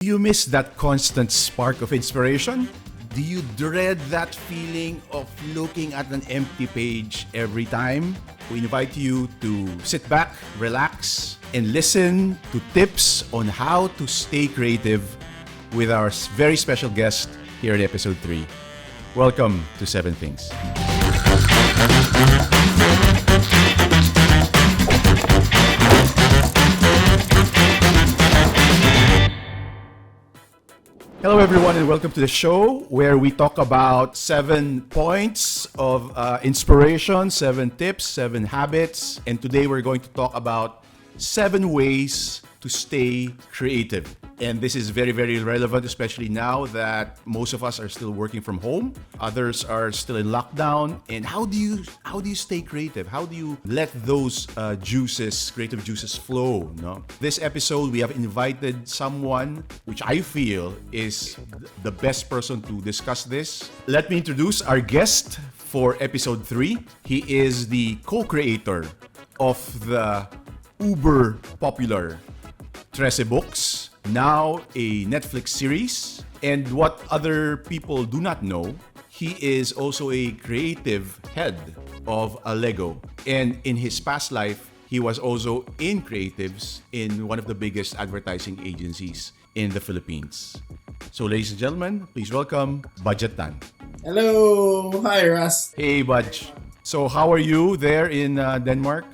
Do you miss that constant spark of inspiration? Do you dread that feeling of looking at an empty page every time? We invite you to sit back, relax, and listen to tips on how to stay creative with our very special guest here in episode 3. Welcome to 7 Things. Hello everyone and welcome to the show where we talk about 7 points of inspiration, 7 tips, 7 habits, and today we're going to talk about 7 ways to stay creative. And this is very, very relevant, especially now that most of us are still working from home. Others are still in lockdown. And how do you stay creative? How do you let those creative juices flow? No? This episode, we have invited someone which I feel is the best person to discuss this. Let me introduce our guest for episode 3. He is the co-creator of the uber popular TRESE books, now a Netflix series. And what other people do not know, he is also a creative head of a Lego. And in his past life, he was also in creatives in one of the biggest advertising agencies in the Philippines. So ladies and gentlemen, please welcome Budjette Tan. Hello! Hi, Russ. Hey, Budge. So how are you there in Denmark?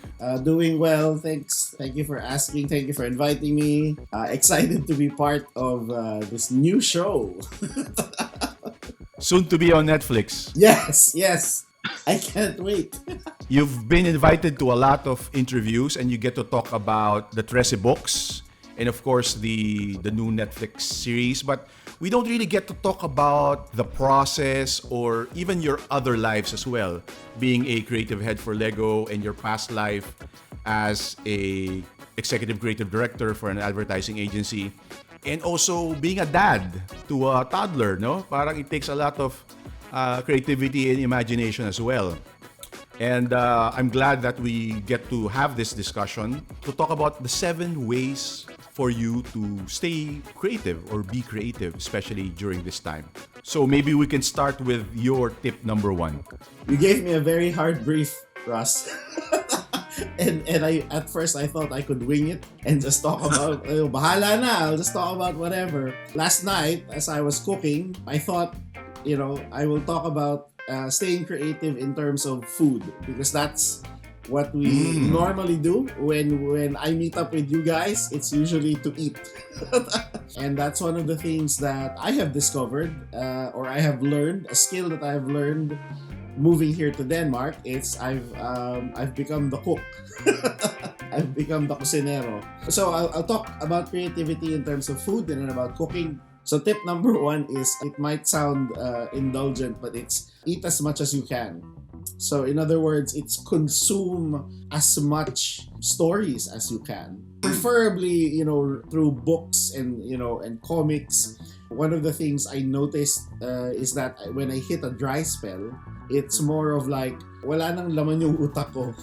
Doing well, thanks. Thank you for asking. Thank you for inviting me. Excited to be part of this new show. Soon to be on Netflix. Yes. I can't wait. You've been invited to a lot of interviews and you get to talk about the TRESE books and of course the new Netflix series, but we don't really get to talk about the process or even your other lives as well. Being a creative head for Lego and your past life as a executive creative director for an advertising agency, and also being a dad to a toddler, no? Parang it takes a lot of creativity and imagination as well. And I'm glad that we get to have this discussion to talk about the 7 ways for you to stay creative or be creative, especially during this time. So maybe we can start with your tip number 1. You gave me a very hard brief, Russ. and at first I thought I could wing it and just talk about, bahala na, I'll just talk about whatever. Last night, as I was cooking, I thought, I will talk about staying creative in terms of food, because that's what we normally do when I meet up with you guys. It's usually to eat. And that's one of the things that I have discovered or I have learned, a skill that I have learned moving here to Denmark. It's I've become the cook. I've become the cocinero. So I'll talk about creativity in terms of food and then about cooking. So tip number 1 is, it might sound indulgent, but it's eat as much as you can. So in other words, it's consume as much stories as you can. Preferably, through books and comics. One of the things I noticed is that when I hit a dry spell, it's more of like, wala nang laman yung utak ko.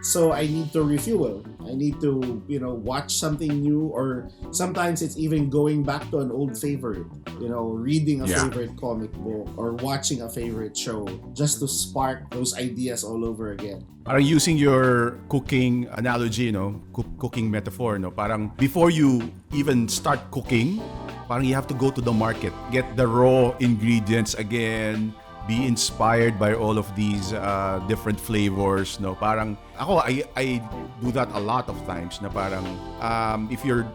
So I need to refuel. I need to, watch something new, or sometimes it's even going back to an old favorite, reading a favorite comic book or watching a favorite show, just to spark those ideas all over again. Parang using your cooking analogy, cooking metaphor, parang before you even start cooking, parang you have to go to the market, get the raw ingredients again, be inspired by all of these different flavors, parang ako I do that a lot of times, na parang if you're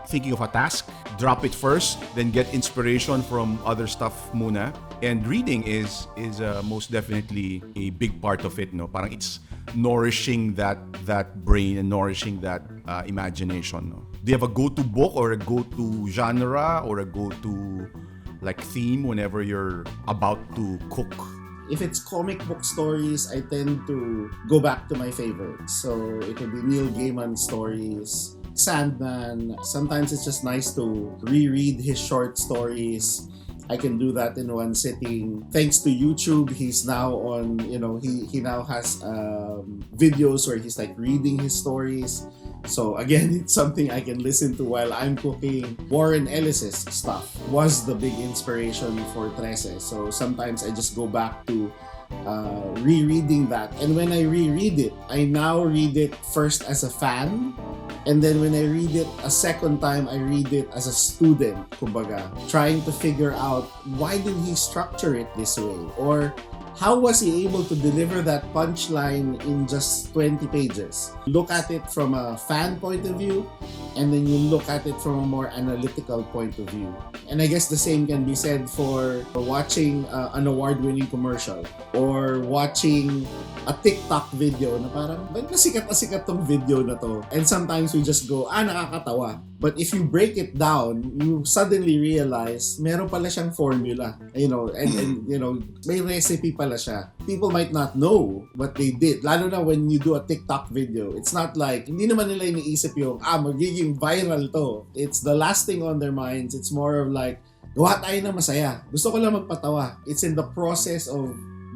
thinking of a task, drop it first, then get inspiration from other stuff muna. And reading is most definitely a big part of it, parang it's nourishing that brain and nourishing that imagination. Do you have a go-to book or a go-to genre or a go-to theme whenever you're about to cook? If it's comic book stories, I tend to go back to my favorites. So it would be Neil Gaiman stories, Sandman. Sometimes it's just nice to reread his short stories. I can do that in one sitting. Thanks to YouTube, he's now on, he now has videos where he's reading his stories. So again, it's something I can listen to while I'm cooking. Warren Ellis's stuff was the big inspiration for TRESE. So sometimes I just go back to rereading that. And when I reread it, I now read it first as a fan. And then when I read it a second time, I read it as a student, kumbaga, trying to figure out why did he structure it this way? Or how was he able to deliver that punchline in just 20 pages? Look at it from a fan point of view, and then you look at it from a more analytical point of view. And I guess the same can be said for watching an award-winning commercial or watching a TikTok video na parang, ba't na sikat tong video na to? And sometimes we just go, nakakatawa. But if you break it down, you suddenly realize meron pala siyang formula. And may recipe pala siya. People might not know what they did. Lalo na when you do a TikTok video. It's not like, hindi naman nila iniisip yung, magiging viral to. It's the last thing on their minds. It's more of like, gawa tayo na masaya. Gusto ko lang magpatawa. It's in the process of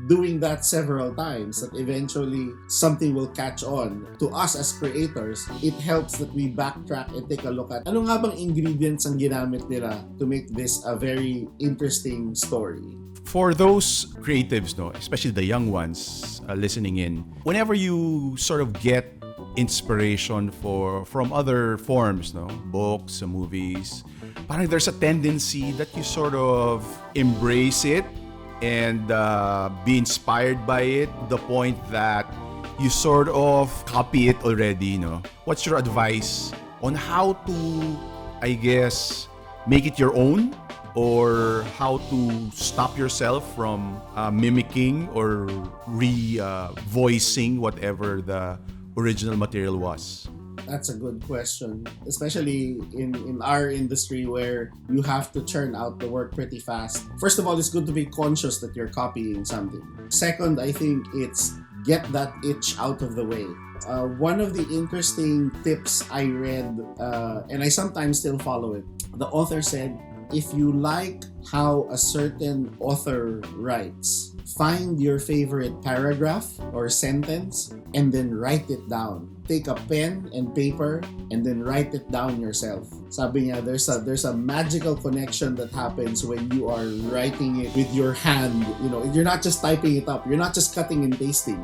doing that several times that eventually something will catch on. To us as creators, it helps that we backtrack and take a look at ano nga bang ingredients ang ginamit nila to make this a very interesting story. For those creatives, especially the young ones listening in, whenever you sort of get inspiration from other forms, books, movies, parang there's a tendency that you sort of embrace it and be inspired by it, the point that you sort of copy it already. What's your advice on how to, I guess, make it your own, or how to stop yourself from mimicking or voicing whatever the original material was? That's a good question, especially in our industry where you have to churn out the work pretty fast. First of all, it's good to be conscious that you're copying something. Second, I think it's get that itch out of the way. One of the interesting tips I read, and I sometimes still follow it, the author said, if you like how a certain author writes, find your favorite paragraph or sentence and then write it down. Take a pen and paper and then write it down yourself. Sabi niya, there's a magical connection that happens when you are writing it with your hand. You're not just typing it up. You're not just cutting and pasting.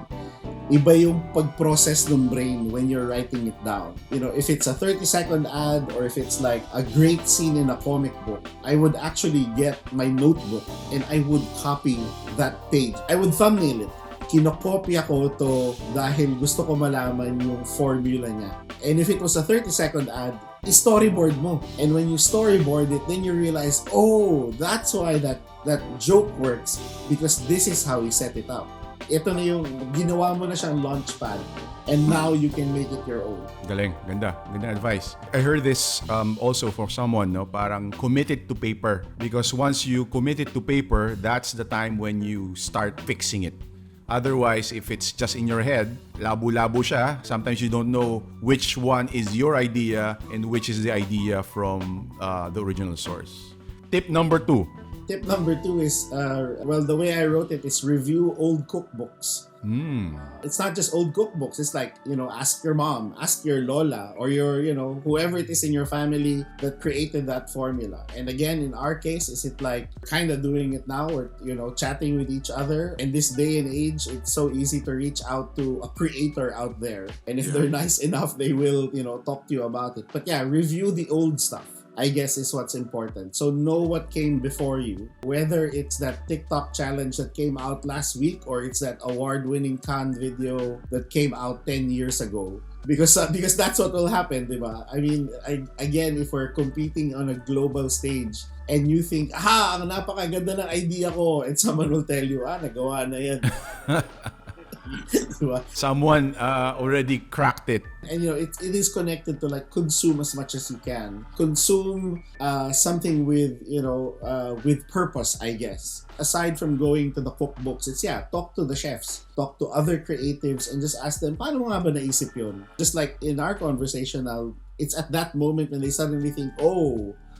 Iba yung pag-process ng brain when you're writing it down. If it's a 30-second ad or if it's like a great scene in a comic book, I would actually get my notebook and I would copy that page. I would thumbnail it. Kinokopya ko to dahil gusto ko malaman yung formula niya. And if it was a 30-second ad, i-storyboard mo. And when you storyboard it, then you realize, that's why that joke works, because this is how he set it up. Ito na yung ginawa mo na siyang launchpad, and now you can make it your own. Galing, ganda advice. I heard this also from someone, parang commit it to paper, because once you commit it to paper, that's the time when you start fixing it. Otherwise, if it's just in your head, labo-labo siya. Sometimes you don't know which one is your idea and which is the idea from the original source. Tip number 2. Tip number 2 is, the way I wrote it is review old cookbooks. It's not just old cookbooks. It's like, ask your mom, ask your lola, or your, whoever it is in your family that created that formula. And again, in our case, is it like kind of doing it now, or, chatting with each other? In this day and age, it's so easy to reach out to a creator out there. And if they're nice enough, they will, talk to you about it. But yeah, review the old stuff, I guess, is what's important. So know what came before you, whether it's that TikTok challenge that came out last week or it's that award-winning Cannes video that came out 10 years ago. Because that's what will happen, diba? I mean, again, if we're competing on a global stage and you think, ang napakaganda ng idea ko, and someone will tell you, nagawa na yan. Someone already cracked it. And it is connected to like consume as much as you can. Consume something with with purpose, I guess. Aside from going to the cookbooks, it's talk to the chefs, talk to other creatives, and just ask them, paano mo nga ba naisip yun? Just like in our conversation now, it's at that moment when they suddenly think,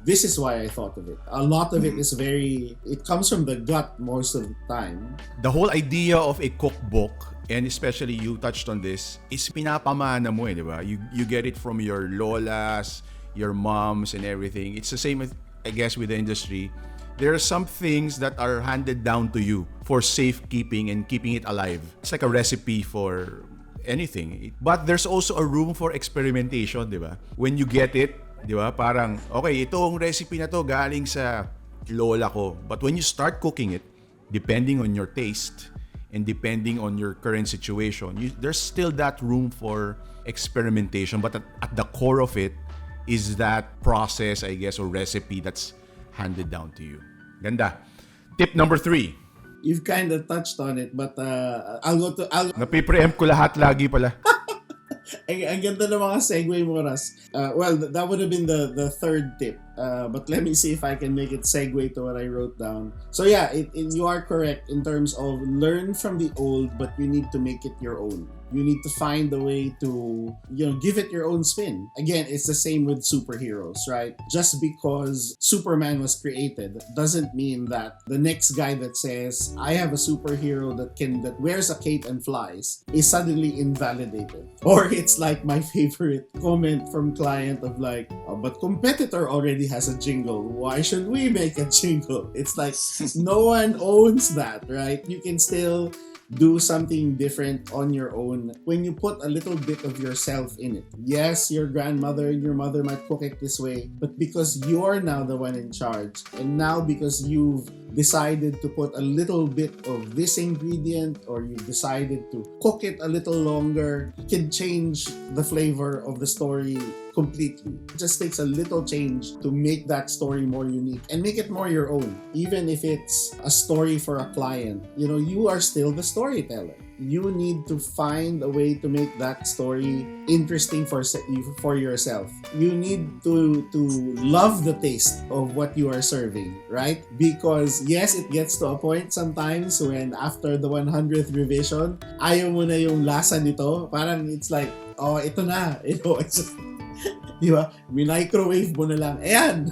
this is why I thought of it. A lot of it is it comes from the gut most of the time. The whole idea of a cookbook and especially you touched on this, is pinapamana mo di ba? You get it from your lolas, your moms, and everything. It's the same with, I guess, with the industry. There are some things that are handed down to you for safekeeping and keeping it alive. It's like a recipe for anything. But there's also a room for experimentation, di ba? When you get it, di ba? Parang, okay, itong recipe na to galing sa lola ko. But when you start cooking it, depending on your taste and depending on your current situation, there's still that room for experimentation. But at the core of it is that process, I guess, or recipe that's handed down to you. Ganda. Tip number 3. You've kind of touched on it, but Napipreempt ko lahat lagi pala. ang ganda ng mga segue mo, Russ. Well, that would have been the third tip. But let me see if I can make it segue to what I wrote down. So yeah, you are correct in terms of learn from the old, but you need to make it your own. You need to find a way to, give it your own spin. Again, it's the same with superheroes, right? Just because Superman was created doesn't mean that the next guy that says, I have a superhero that wears a cape and flies is suddenly invalidated. Or it's like my favorite comment from client of like, oh, but competitor already has a jingle. Why should we make a jingle? It's like, no one owns that, right? You can still do something different on your own when you put a little bit of yourself in it. Yes, your grandmother and your mother might cook it this way, but because you're now the one in charge, and now because you've decided to put a little bit of this ingredient, or you've decided to cook it a little longer, it can change the flavor of the story completely. It just takes a little change to make that story more unique and make it more your own. Even if it's a story for a client, you are still the storyteller. You need to find a way to make that story interesting for yourself. You need to love the taste of what you are serving, right? Because yes, it gets to a point sometimes when after the 100th revision, ayaw mo na yung lasa nito. Parang it's like, oh, ito na. It's just, di ba? Microwave mo na lang. Ayan!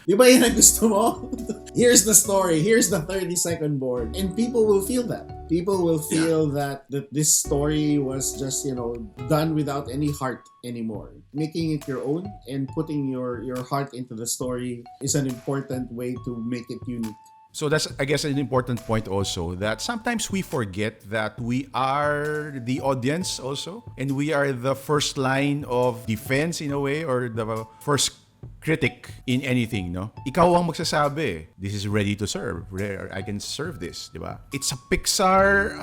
Di ba yan ang gusto mo? Here's the story. Here's the 30-second board. And people will feel that. People will feel that this story was just, done without any heart anymore. Making it your own and putting your heart into the story is an important way to make it unique. So that's, I guess, an important point also, that sometimes we forget that we are the audience also, and we are the first line of defense in a way, or the first critic in anything, no? Ikaw ang magsasabi, this is ready to serve. I can serve this, di ba? It's a Pixar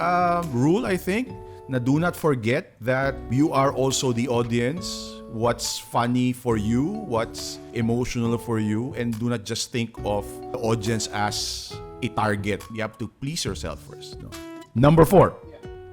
rule, I think, na do not forget that you are also the audience. What's funny for you, what's emotional for you, and do not just think of the audience as a target. You have to please yourself first. No? Number 4.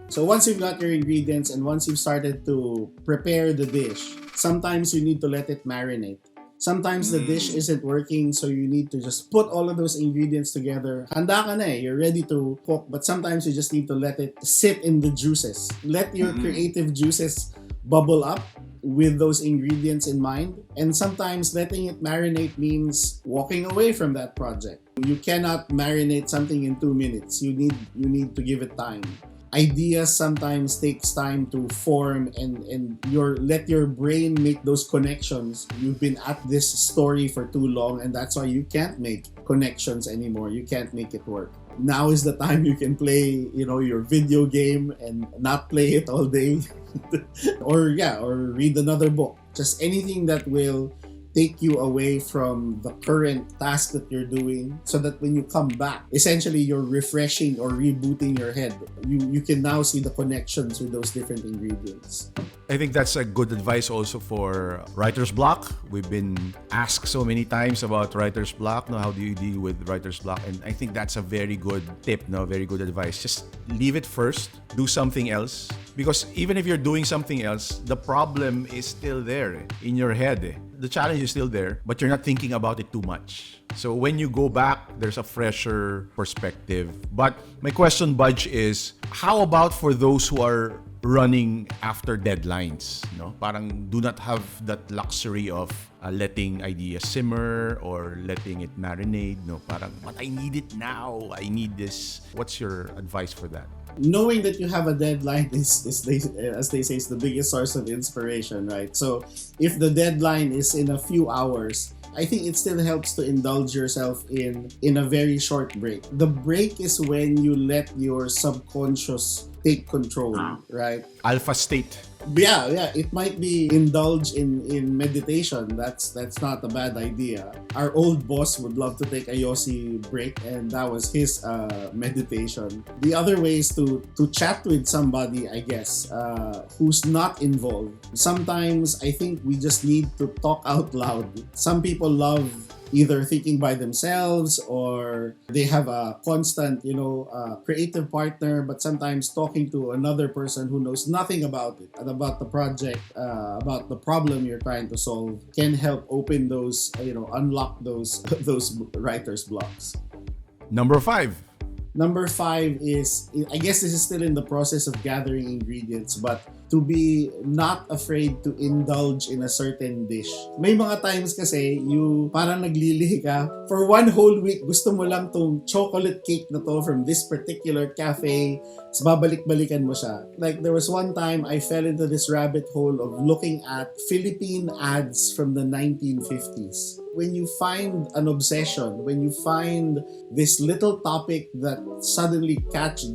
So once you've got your ingredients and once you've started to prepare the dish, sometimes you need to let it marinate. Sometimes the dish isn't working, so you need to just put all of those ingredients together. Handa ka na you're ready to cook, but sometimes you just need to let it sit in the juices. Let your creative juices bubble up with those ingredients in mind. And sometimes letting it marinate means walking away from that project. You cannot marinate something in 2 minutes. You need to give it time. Ideas sometimes takes time to form and let your brain make those connections. You've been at this story for too long, and that's why you can't make connections anymore. You can't make it work. Now is the time you can play, your video game and not play it all day. or read another book. Just anything that will take you away from the current task that you're doing, so that when you come back, essentially you're refreshing or rebooting your head. You can now see the connections with those different ingredients. I think that's a good advice also for writer's block. We've been asked so many times about writer's block. How do you deal with writer's block? And I think that's a very good tip, very good advice. Just leave it first, do something else. Because even if you're doing something else, the problem is still there in your head. The challenge is still there, but you're not thinking about it too much. So when you go back, there's a fresher perspective. But my question, Budge, is how about for those who are running after deadlines? Parang do not have that luxury of letting ideas simmer or letting it marinate? No, parang, but I need it now. I need this. What's your advice for that? Knowing that you have a deadline as they say, is the biggest source of inspiration, right? So if the deadline is in a few hours, I think it still helps to indulge yourself in a very short break. The break is when you let your subconscious take control, right? Alpha state. Yeah, it might be indulge in meditation. That's not a bad idea. Our old boss would love to take a Yossi break, and that was his meditation. The other way is to chat with somebody, I guess, who's not involved. Sometimes I think we just need to talk out loud. Some people love either thinking by themselves or they have a constant, creative partner, but sometimes talking to another person who knows nothing about it and about the project, about the problem you're trying to solve can help open those, unlock those writer's blocks. Number 5. Number 5 is, I guess this is still in the process of gathering ingredients, but to be not afraid to indulge in a certain dish. May mga times kasi, you parang naglilihi ka. For one whole week, gusto mo lang tong chocolate cake na to from this particular cafe. Tapos babalik-balikan mo siya. Like, there was one time I fell into this rabbit hole of looking at Philippine ads from the 1950s. When you find an obsession, when you find this little topic that suddenly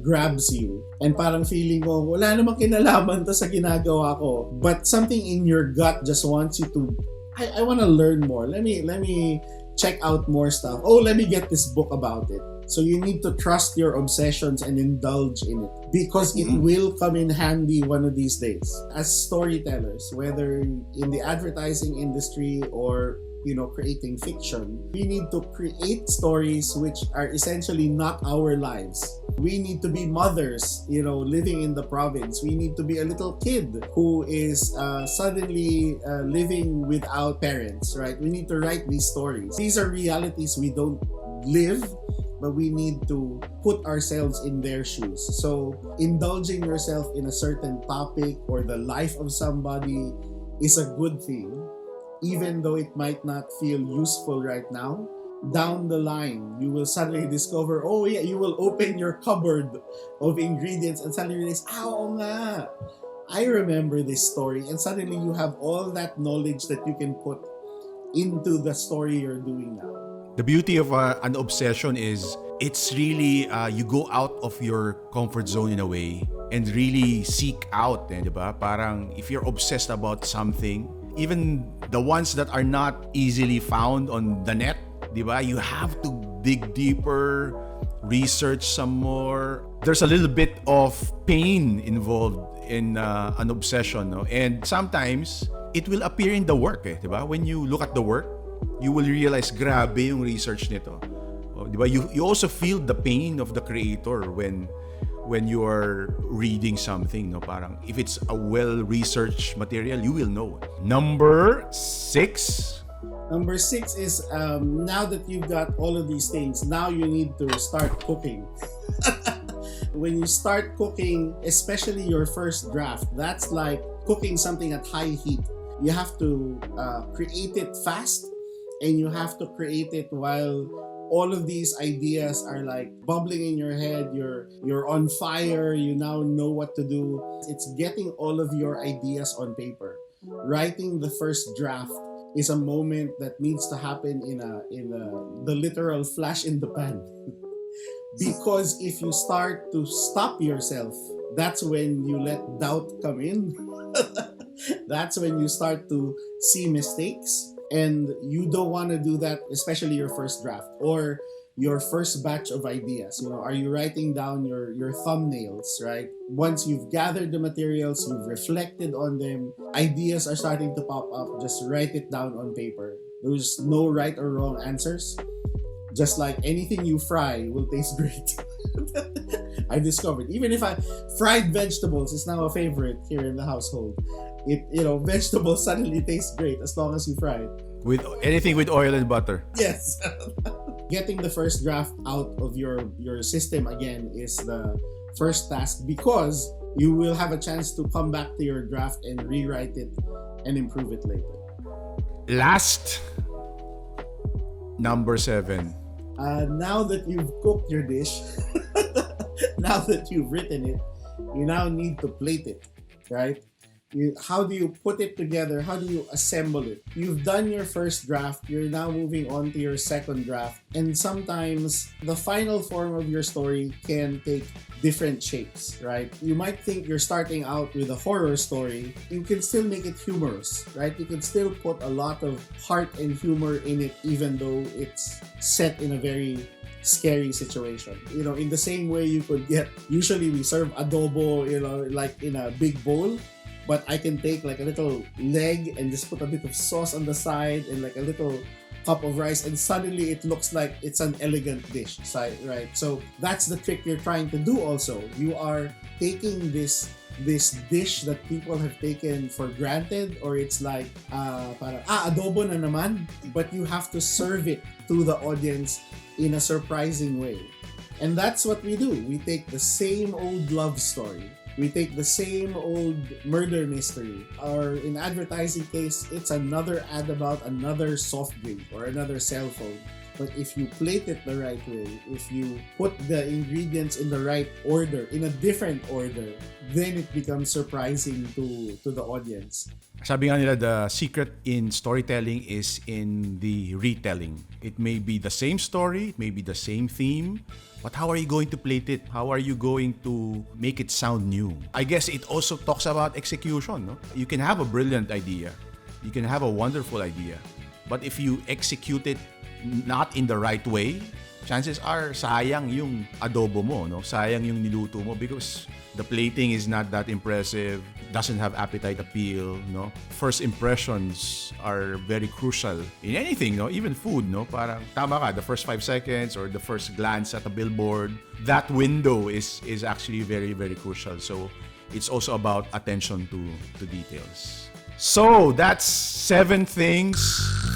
grabs you, and parang feeling mo, wala namang kinalaman to sa ginagawa ko, but something in your gut just wants you to, I want to learn more. Let me check out more stuff. Oh, let me get this book about it. So you need to trust your obsessions and indulge in it because it will come in handy one of these days. As storytellers, whether in the advertising industry or creating fiction, we need to create stories which are essentially not our lives. We need to be mothers, living in the province. We need to be a little kid who is suddenly living without parents, right? We need to write these stories. These are realities we don't live, but we need to put ourselves in their shoes. So indulging yourself in a certain topic or the life of somebody is a good thing. Even though it might not feel useful right now, down the line, you will suddenly discover, oh yeah, you will open your cupboard of ingredients and suddenly realize, oo nga, I remember this story. And suddenly you have all that knowledge that you can put into the story you're doing now. The beauty of an obsession is it's really, you go out of your comfort zone in a way and really seek out, diba? Parang if you're obsessed about something, even the ones that are not easily found on the net, diba? You have to dig deeper, research some more. There's a little bit of pain involved in an obsession, no? And sometimes it will appear in the work, diba? When you look at the work, you will realize, grabe yung research nito. Oh, diba? You also feel the pain of the creator when you are reading something, no? Parang if it's a well-researched material, you will know. Number 6. Number 6 is now that you've got all of these things, now you need to start cooking. When you start cooking, especially your first draft, that's like cooking something at high heat. You have to create it fast, and you have to create it while all of these ideas are like bubbling in your head. You're on fire. You now know what to do. It's getting all of your ideas on paper. Writing the first draft is a moment that needs to happen in the literal flash in the pan. Because if you start to stop yourself, that's when you let doubt come in. That's when you start to see mistakes. And you don't want to do that, especially your first draft or your first batch of ideas. Are you writing down your thumbnails, right? Once you've gathered the materials, you've reflected on them, ideas are starting to pop up. Just write it down on paper. There's no right or wrong answers. Just like anything you fry will taste great. I discovered, even if fried vegetables is now a favorite here in the household. Vegetables suddenly taste great as long as you fry it. With anything with oil and butter. Yes. Getting the first draft out of your system again is the first task, because you will have a chance to come back to your draft and rewrite it and improve it later. Last, number 7. Now that you've cooked your dish, now that you've written it, you now need to plate it, right? How do you put it together? How do you assemble it? You've done your first draft, you're now moving on to your second draft, and sometimes the final form of your story can take different shapes, right? You might think you're starting out with a horror story. You can still make it humorous, right? You can still put a lot of heart and humor in it, even though it's set in a very scary situation. In the same way you could usually we serve adobo, like in a big bowl. But I can take like a little leg and just put a bit of sauce on the side and like a little cup of rice, and suddenly it looks like it's an elegant dish, right? So that's the trick you're trying to do also. You are taking this dish that people have taken for granted, or it's like parang adobo na naman, but you have to serve it to the audience in a surprising way. And that's what we do. We take the same old love story, we take the same old murder mystery, or in advertising case, it's another ad about another soft drink or another cell phone. But if you plate it the right way, if you put the ingredients in the right order, in a different order, then it becomes surprising to the audience. Sabi nga nila, the secret in storytelling is in the retelling. It may be the same story, it may be the same theme, but how are you going to plate it? How are you going to make it sound new? I guess it also talks about execution. No? You can have a brilliant idea. You can have a wonderful idea. But if you execute it not in the right way, chances are sayang yung adobo mo, no? Sayang yung niluto mo because the plating is not that impressive, doesn't have appetite appeal, no? First impressions are very crucial in anything, no? Even food, no? Parang tama ka, the first 5 seconds or the first glance at a billboard, that window is actually very, very crucial. So it's also about attention to details. So that's 7 things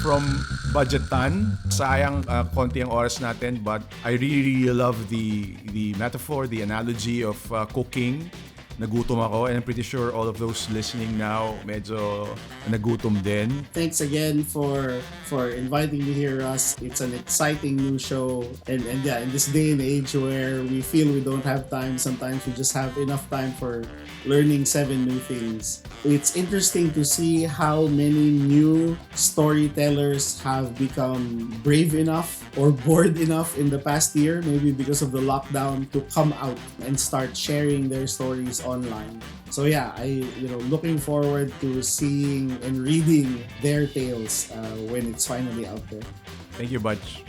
from Budjette Tan. Sayang konti ang oras natin, but I really love the metaphor, the analogy of cooking. Nagutom ako, and I'm pretty sure all of those listening now medyo nagutom din. Thanks again for inviting me here, Russ. It's an exciting new show, and yeah, in this day and age where we feel we don't have time, sometimes we just have enough time for learning 7 new things. It's interesting to see how many new storytellers have become brave enough or bored enough in the past year, maybe because of the lockdown, to come out and start sharing their stories online. So yeah, looking forward to seeing and reading their tales when it's finally out there. Thank you, Budge.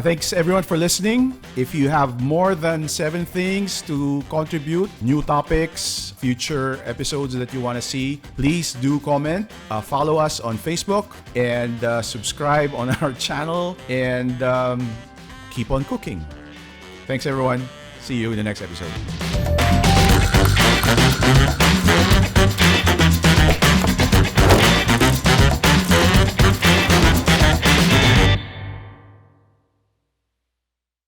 Thanks everyone for listening. If you have more than 7 things to contribute, new topics, future episodes that you want to see, please do comment. Follow us on Facebook and subscribe on our channel, and keep on cooking. Thanks everyone. See you in the next episode.